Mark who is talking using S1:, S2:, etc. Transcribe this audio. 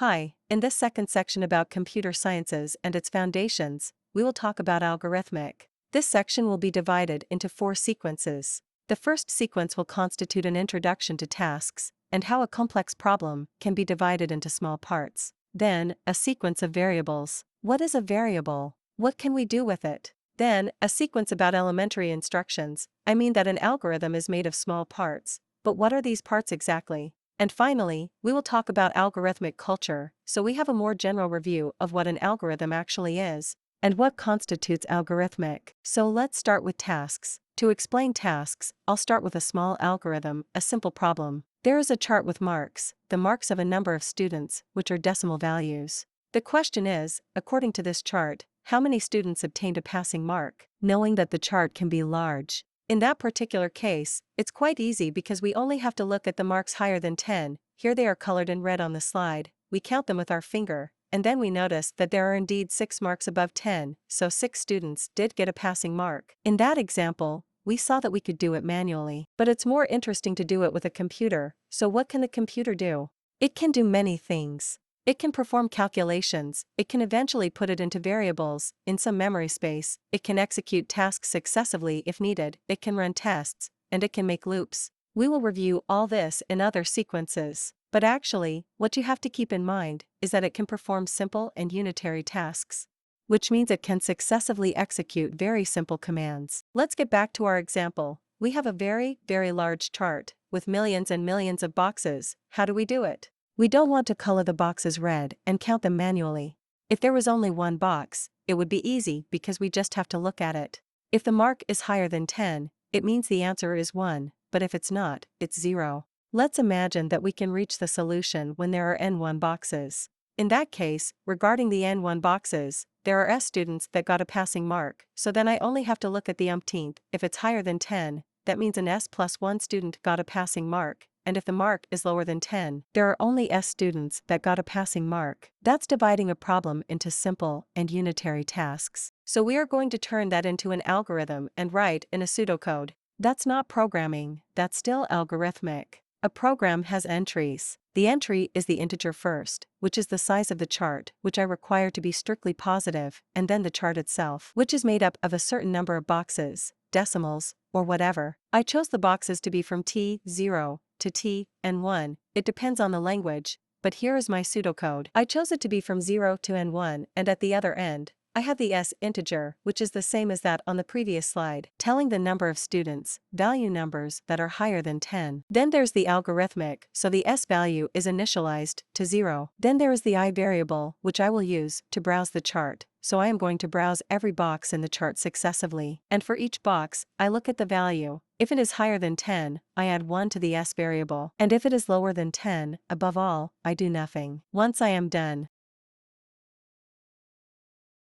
S1: Hi, in this second section about computer sciences and its foundations, we will talk about algorithmic. This section will be divided into 4 sequences. The first sequence will constitute an introduction to tasks, and how a complex problem can be divided into small parts. Then, a sequence of variables. What is a variable? What can we do with it? Then, a sequence about elementary instructions. I mean that an algorithm is made of small parts. But what are these parts exactly? And finally, we will talk about algorithmic culture, so we have a more general review of what an algorithm actually is, and what constitutes algorithmic. So let's start with tasks. To explain tasks, I'll start with a small algorithm, a simple problem. There is a chart with marks, the marks of a number of students, which are decimal values. The question is, according to this chart, how many students obtained a passing mark, knowing that the chart can be large. In that particular case, it's quite easy because we only have to look at the marks higher than 10, here they are colored in red on the slide, we count them with our finger, and then we notice that there are indeed 6 marks above 10, so 6 students did get a passing mark. In that example, we saw that we could do it manually, but it's more interesting to do it with a computer, so what can the computer do? It can do many things. It can perform calculations, it can eventually put it into variables, in some memory space, it can execute tasks successively if needed, it can run tests, and it can make loops. We will review all this in other sequences. But actually, what you have to keep in mind is that it can perform simple and unitary tasks, which means it can successively execute very simple commands. Let's get back to our example. We have a very large chart, with millions and millions of boxes. How do we do it? We don't want to color the boxes red and count them manually. If there was only one box, it would be easy because we just have to look at it. If the mark is higher than 10, it means the answer is 1, but if it's not, it's 0. Let's imagine that we can reach the solution when there are n1 boxes. In that case, regarding the n1 boxes, there are s students that got a passing mark, so then I only have to look at the umpteenth. If it's higher than 10, that means an s plus 1 student got a passing mark. And if the mark is lower than 10, there are only s students that got a passing mark. That's dividing a problem into simple and unitary tasks. So we are going to turn that into an algorithm and write in a pseudocode. That's not programming, that's still algorithmic. A program has entries. The entry is the integer first, which is the size of the chart, which I require to be strictly positive, and then the chart itself, which is made up of a certain number of boxes, decimals, or whatever. I chose the boxes to be from T0 to T and 1, it depends on the language, but here is my pseudocode. I chose it to be from 0 to n1, and at the other end, I have the s integer, which is the same as that on the previous slide, telling the number of students, value numbers that are higher than 10. Then there's the algorithmic, so the s value is initialized to 0. Then there is the I variable, which I will use to browse the chart. So I am going to browse every box in the chart successively, and for each box, I look at the value. If it is higher than 10, I add 1 to the s variable, and if it is lower than 10, above all, I do nothing. Once I am done,